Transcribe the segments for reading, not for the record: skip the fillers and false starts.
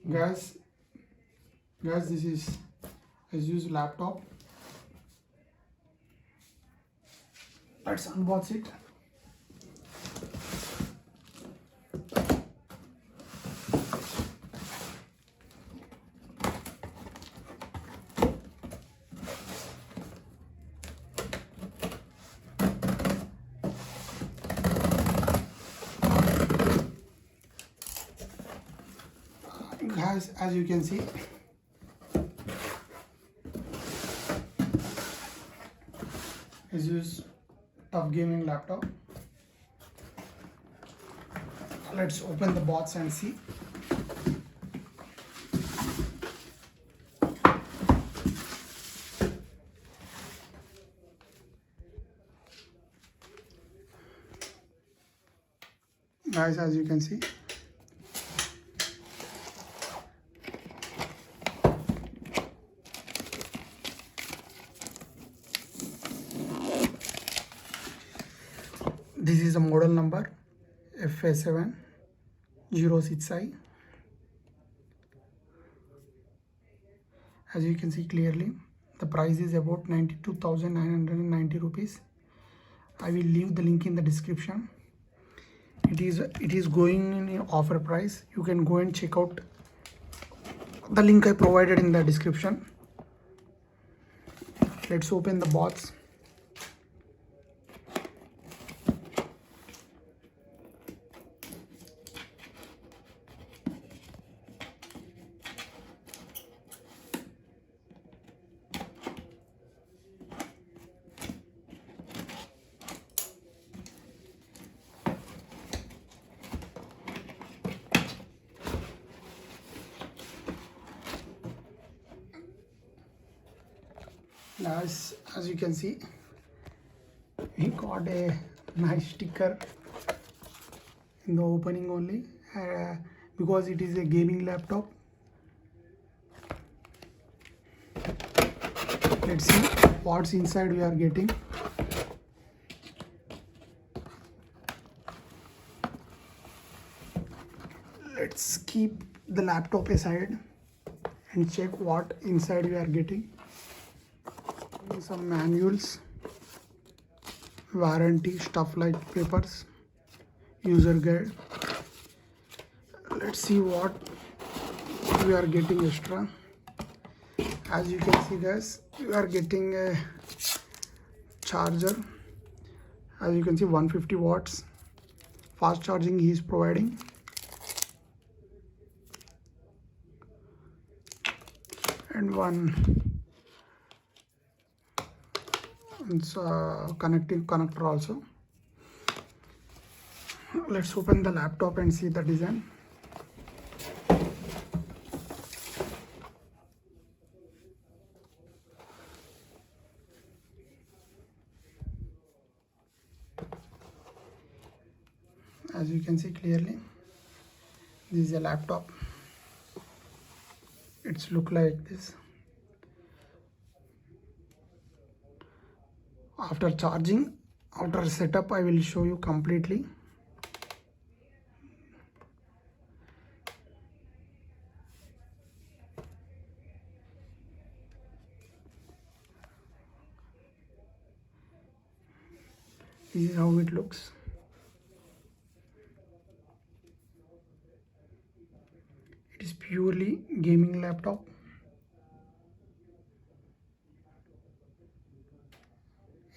guys this is Asus laptop. Let's unbox it. Guys, as you can see, Asus tough gaming laptop. Let's open the box and see. Guys, as you can see, this is a model number FA706i. As you can see clearly, the price is about 92,990 rupees. I will leave the link in the description. It is going in offer price. You can go and check out the link I provided in the description. Let's open the box. Guys, as you can see, he got a nice sticker in the opening only, because it is a gaming laptop. Let's see what's inside we are getting. Let's keep the laptop aside and check what inside we are getting. Some manuals, warranty, stuff like papers, user guide. Let's see what we are getting extra. As you can see guys, we are getting a charger. As you can see, 150 watts fast charging he is providing. And one connector also. Let's open the laptop and see the design. As you can see clearly, this is a laptop. It's look like this. After charging, after setup, I will show you completely. This is how it looks. It is purely gaming laptop.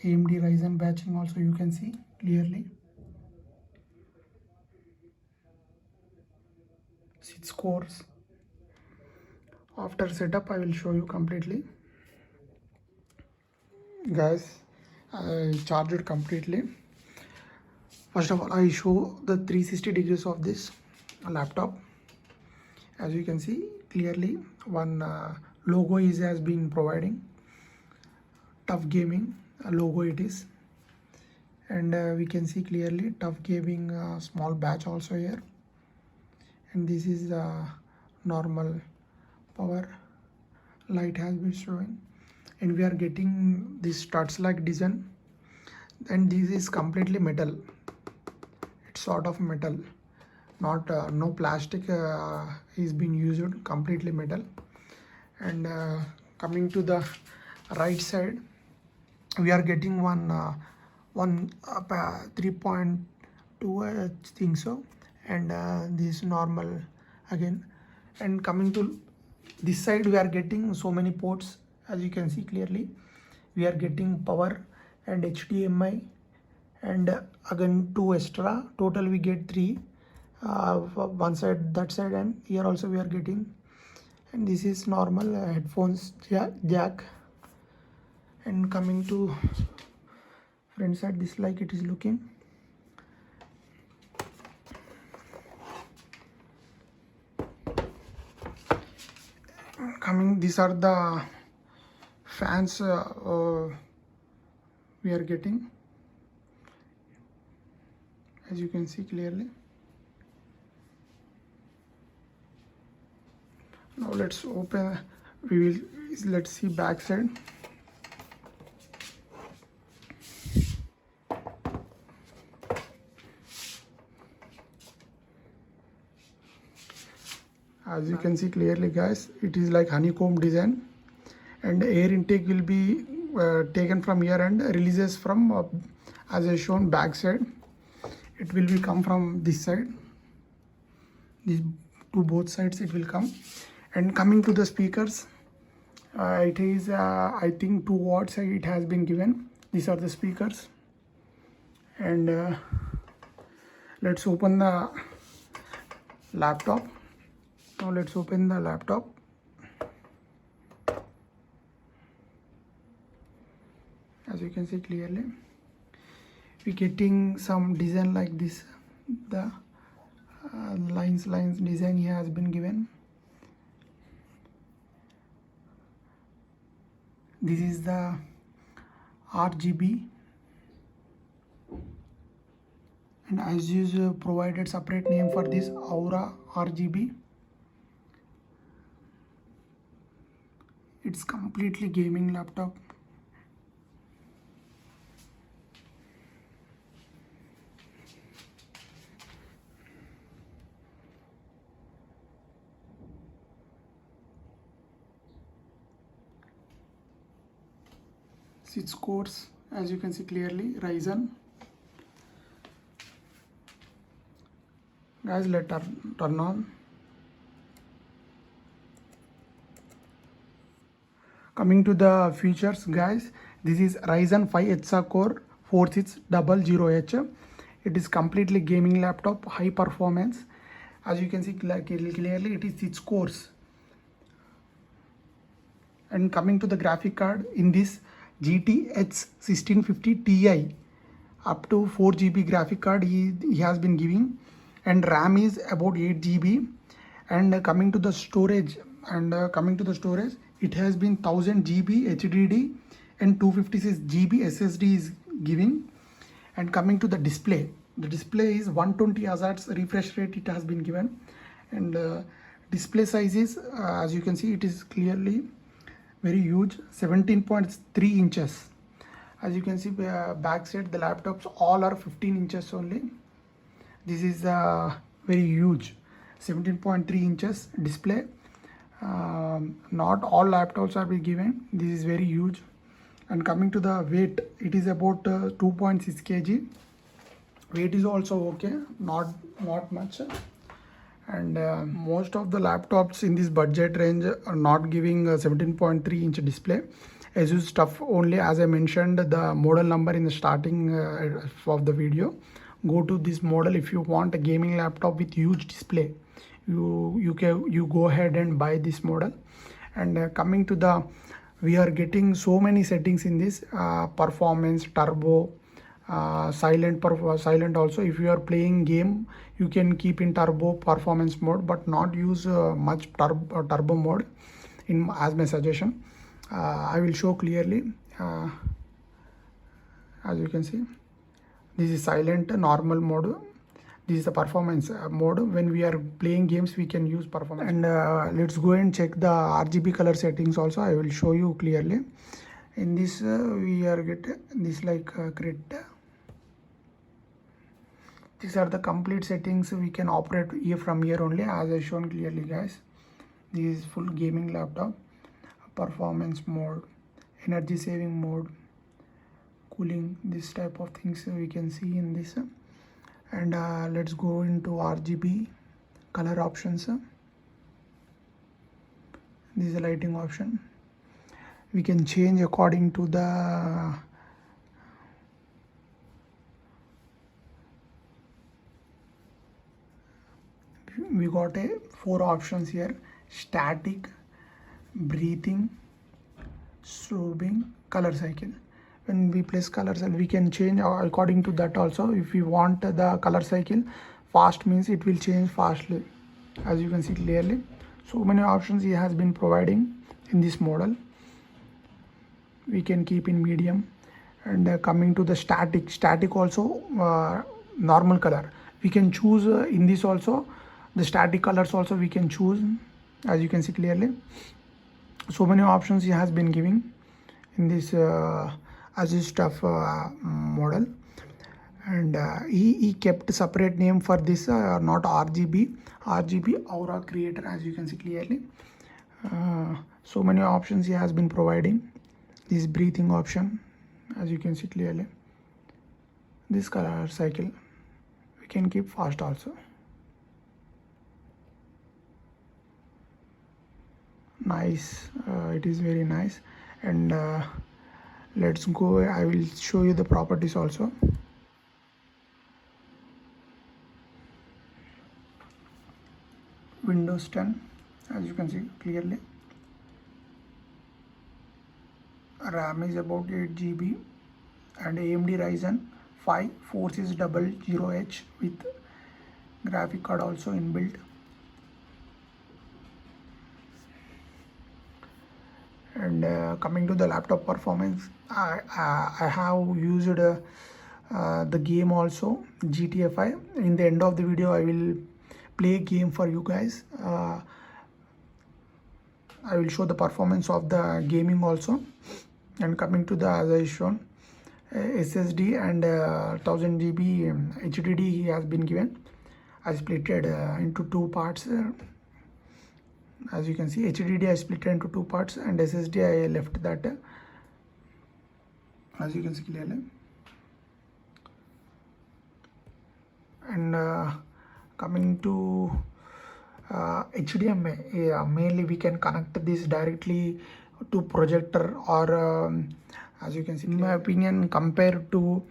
AMD Ryzen batching also you can see clearly. 6 cores. After setup, I will show you completely. Guys, I charged it completely. First of all, I show the 360 degrees of this laptop. As you can see clearly, one logo has been providing. Tough Gaming logo it is, and we can see clearly Tough Gaming small batch also here. And this is normal power light has been showing, and we are getting this struts like design, and this is completely metal. It's sort of metal. not no plastic is being used, completely metal. And coming to the right side, we are getting one 3.2 I think so, and this normal again. And coming to this side, we are getting so many ports. As you can see clearly, we are getting power and HDMI, and again two extra. Total we get three, one side, that side, and here also we are getting. And this is normal headphones jack. And coming to front side, this like it is looking. Coming, these are the fans we are getting, as you can see clearly. Now let's open, let's see back side. As you can see clearly guys, it is like honeycomb design, and air intake will be taken from here and releases from as I shown back side. It will be come from this side, these to both sides it will come. And coming to the speakers, it is I think 2 watts it has been given. These are the speakers. And let's open the laptop. Now let's open the laptop. As you can see clearly, we're getting some design like this. The lines design here has been given. This is the RGB, and ASUS provided separate name for this, Aura RGB. It's completely gaming laptop. Six cores, as you can see clearly, Ryzen. Guys, let's turn on. Coming to the features guys, this is Ryzen 5 Hexa-core 4600H. It is completely gaming laptop, high performance. As you can see clearly, it is 6 cores. And coming to the graphic card, in this GTX 1650 Ti, up to 4 GB graphic card he has been giving, and RAM is about 8 GB. And coming to the storage, it has been 1000 GB HDD and 256 GB SSD is giving. And coming to the display is 120 Hz refresh rate it has been given. And display size is as you can see, it is clearly very huge, 17.3 inches. As you can see back side, the laptops all are 15 inches only. This is very huge 17.3 inches display. Not all laptops are being given. This is very huge. And coming to the weight, it is about 2.6 kg. Weight is also okay, not much. And most of the laptops in this budget range are not giving a 17.3 inch display. ASUS stuff only, as I mentioned the model number in the starting of the video. Go to this model if you want a gaming laptop with huge display. You go ahead and buy this model. And coming to the, we are getting so many settings in this performance, turbo, silent also. If you are playing game, you can keep in turbo performance mode, but not use much turbo mode in as my suggestion. I will show clearly. As you can see, this is silent normal mode. This is the performance mode. When we are playing games, we can use performance. And let's go and check the RGB color settings also. I will show you clearly. In this we are get this like grid. These are the complete settings. We can operate here from here only, as I shown clearly, guys. This is full gaming laptop. Performance mode, energy saving mode, cooling, this type of things we can see in this. And let's go into RGB color options. This is the lighting option. We can change according to the we got a 4 options here: static, breathing, strobing, color cycle. When we place color cycle, we can change according to that also. If we want the color cycle fast, means it will change fastly, as you can see clearly. So many options he has been providing in this model. We can keep in medium. And coming to the static also, normal color we can choose. In this also, the static colors also we can choose, as you can see clearly. So many options he has been giving in this ASUS model. And he kept separate name for this, not RGB Aura Creator, as you can see clearly. So many options he has been providing. This breathing option, as you can see clearly. This color cycle we can keep fast also. Nice, it is very nice. And let's go, I will show you the properties also. Windows 10, as you can see clearly. RAM is about 8 GB, and AMD Ryzen 5 4600H with graphic card also inbuilt. And coming to the laptop performance, I have used the game also, GTA 5. In the end of the video, I will play a game for you guys. I will show the performance of the gaming also. And coming to the, as I shown, SSD and 1000 GB HDD he has been given. I split it into 2 parts. As you can see, HDD I split into 2 parts, and SSD I left that, as you can see clearly. And coming to HDMI, mainly we can connect this directly to projector, or as you can see, in my opinion, compared to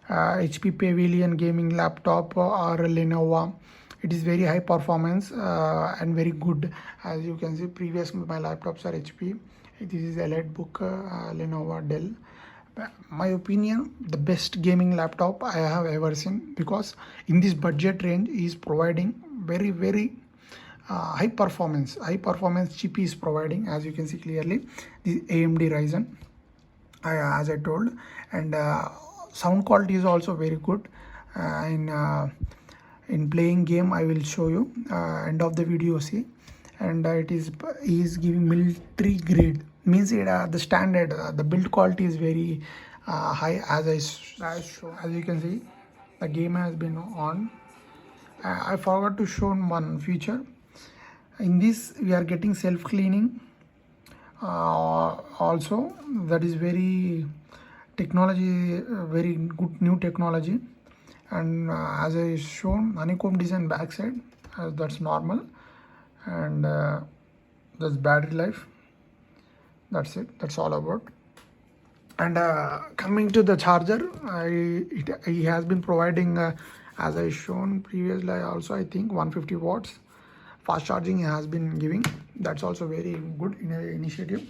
HP Pavilion gaming laptop or Lenovo, it is very high performance and very good. As you can see, previous my laptops are HP. This is EliteBook, Lenovo, Dell. My opinion, the best gaming laptop I have ever seen, because in this budget range is providing very high performance chip is providing, as you can see clearly. The AMD Ryzen, as I told. And sound quality is also very good. In playing game, I will show you end of the video, see. And it is giving military grade, means it, the standard, the build quality is very high, as you can see. The game has been on. I forgot to show one feature. In this, we are getting self-cleaning also. That is very technology, very good new technology. And as I shown, honeycomb design backside, that's normal. And that's battery life. That's it, that's all about. And coming to the charger, he has been providing, as I shown previously also, I think 150 watts fast charging has been giving. That's also very good initiative.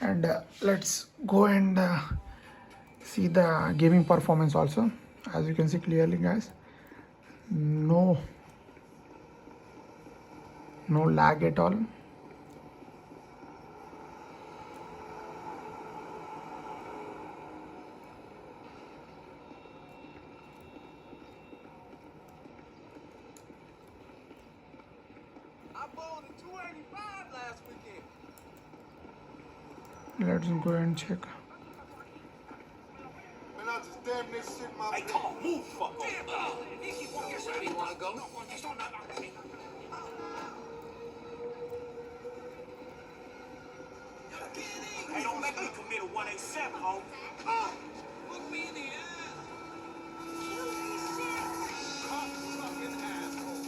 And let's go and see the gaming performance also. As you can see clearly, guys, no lag at all. Let's go and check. Man, I just damn Hey, come on, move, fuck. Where do you want to go? Hey, don't make me commit a 187, homie. Look me in the eye. Fucking asshole.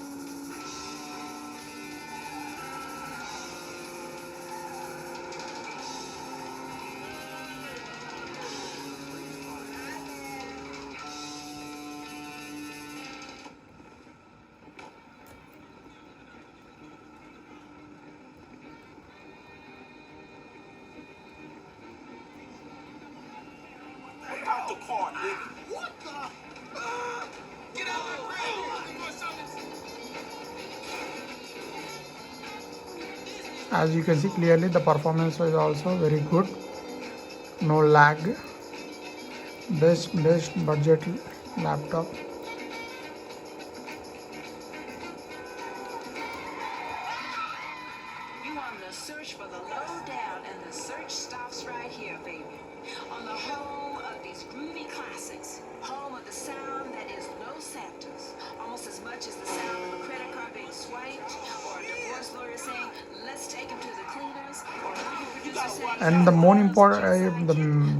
Out the car, nigga. What the? Get out of the way. Looking for something. As you can see clearly, the performance was also very good. No lag. Best budget laptop. You want to search for the lowdown, and the search stops right here, baby. On the home of these groovy classics, home of the sound that is no samples, almost as much as the sound of a credit card being swiped, or a divorce lawyer saying, "Let's take him to the cleaners," or a movie producer saying, And the more important,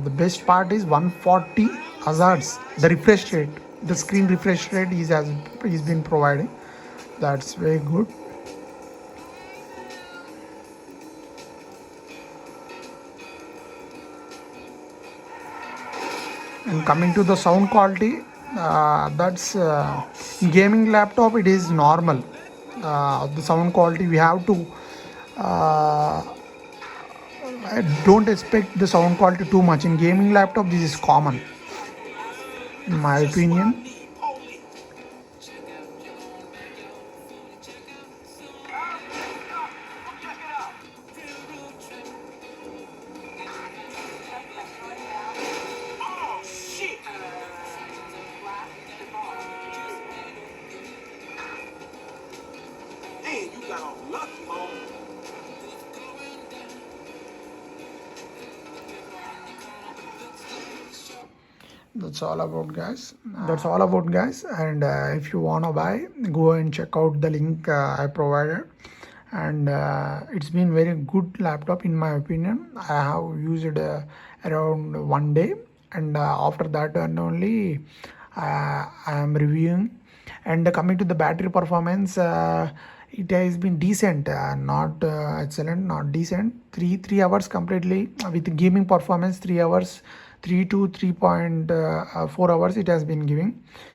the best part is 140 hazards. The refresh rate, the screen refresh rate is been providing. That's very good. And coming to the sound quality, that's gaming laptop. It is normal. The sound quality we have to. I don't expect the sound quality too much in gaming laptop. This is common, in my opinion. Oh, shit. Man, you got off lucky, homie. That's all about, guys. And if you wanna buy, go and check out the link I provided. And it's been very good laptop in my opinion. I have used it around 1 day, and after that and only I am reviewing. And coming to the battery performance, it has been decent, not excellent, not decent. Three hours completely with gaming performance. 3 hours, 3 to 3.4 hours it has been giving.